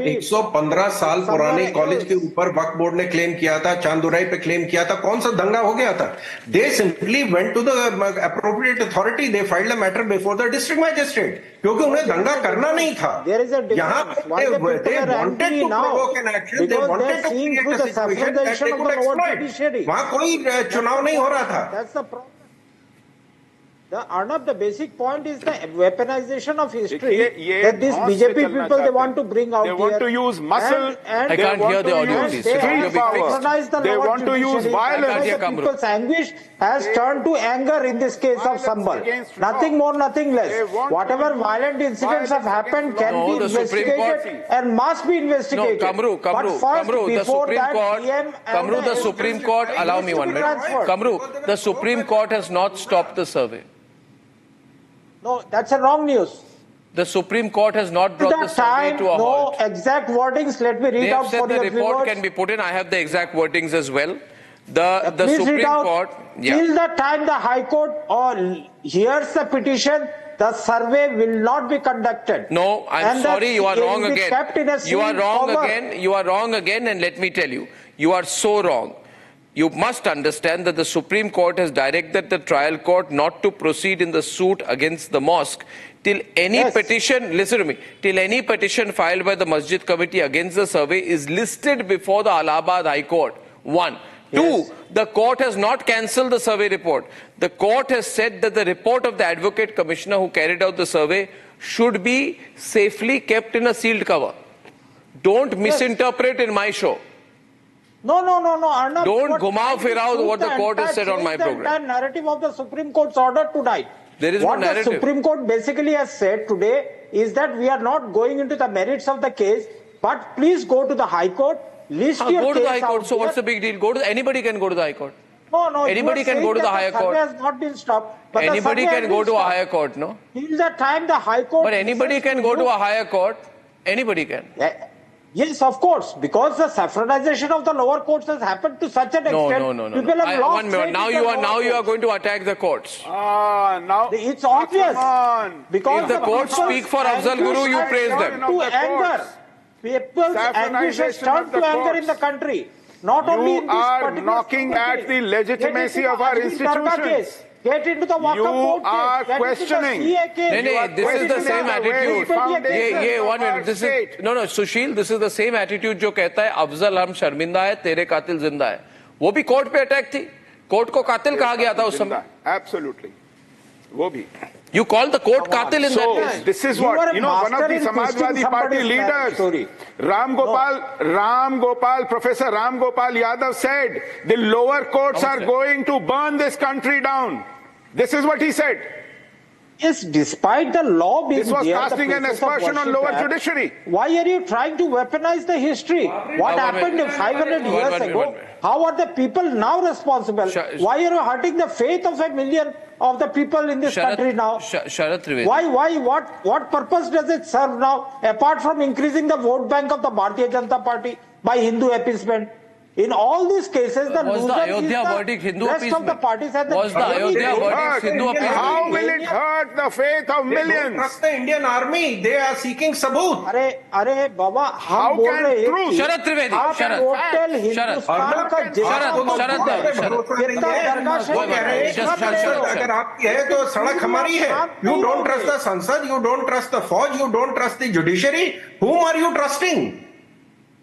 115 साल पुराने कॉलेज के ऊपर वक्फ बोर्ड ने क्लेम किया था, चांदुराई पे क्लेम किया था, कौन सा दंगा हो गया था? They simply went to the appropriate authority, they filed a matter before the district magistrate, क्योंकि उन्हें दंगा करना नहीं था। यहाँ they wanted to provoke an action, they wanted to create a situation that they could exploit. वहां कोई चुनाव नहीं हो रहा था। Arnab, the basic point is the weaponization of history that these BJP people they want to bring out. They want to use muscle. And I can't hear the audio. Street power. They want to use violence. The people's anguish has turned to anger in this case of Sambal. Nothing more, nothing less. Whatever violent incidents have happened can be investigated and must be investigated. No, Kamru, the Supreme Court. Kamru, the Supreme Court. Allow me 1 minute. Kamru, the Supreme Court has not stopped the survey. No, that's a wrong news. The Supreme Court has not brought the survey to a halt. No exact wordings. Let me read out for you. The report can be put in. I have the exact wordings as well. The Supreme Court. Till the time the High Court hears the petition, the survey will not be conducted. No, I'm sorry. You are wrong again. You are wrong again. You are wrong again. And let me tell you, you are so wrong. You must understand that the Supreme Court has directed the trial court not to proceed in the suit against the mosque till any petition, listen to me, till any petition filed by the Masjid Committee against the survey is listed before the Allahabad High Court. 1. 2. The court has not cancelled the survey report. The court has said that the report of the Advocate Commissioner who carried out the survey should be safely kept in a sealed cover. Don't misinterpret in my show. No, Arnab. Don't gumao firao what the court has said on my program. The entire narrative of the Supreme Court's order tonight. There is no narrative. What the Supreme Court basically has said today is that we are not going into the merits of the case, but please go to the High Court, list your go to case the High Court. So here. what's the big deal? Anybody can go to the High Court. No. Anybody can go to the Higher Court. The survey has not been stopped. But anybody can go to a higher court, no? Till the time the High Court. But anybody can go to a higher court. Anybody can. Yes, of course, because the saffronization of the lower courts has happened to such an extent. No. People have lost 1 minute. Now you are going to attack the courts. Now it's obvious. Because if the courts speak for Afzal Guru, you praise them. To anger, people's anguish has turned to anger in the country. Not only in this particular. You are knocking at the legitimacy of our institutions. Get into the You are questioning. This is the same attitude. 1 minute. This is no, Sushil. This is the same attitude जो कहता है अफजल हम शर्मिंदा है, तेरे कातिल जिंदा है. वो भी कोर्ट पे अटैक थी. कोर्ट को कातिल कहा गया था उस समय. Absolutely. वो भी. You call the court katil in that case. This is what, one of the Samajwadi Party leaders, Ram Gopal, Professor Ram Gopal Yadav said, the lower courts are going to burn this country down. This is what he said. Yes, despite the law being this was casting an aspersion on lower judiciary. Why are you trying to weaponize the history? What happened 500 years ago? How are the people now responsible? Why are you hurting the faith of 1 million of the people in this country now? Sharath Trivedi. Why? What purpose does it serve now? Apart from increasing the vote bank of the Bharatiya Janata Party by Hindu appeasement. In all these cases, the was the Ayodhya verdict Hindu rest of the parties had the was the Ayodhya verdict Hindu appeasement? How will it hurt the faith of millions? They don't trust the Indian army. They are seeking sabut. अरे बाबा how can truth? Sharath Trivedi. अगर आपकी है तो सड़क हमारी है. You don't trust the Sansad. You don't trust the Fauj. You don't trust the judiciary. Whom are you trusting?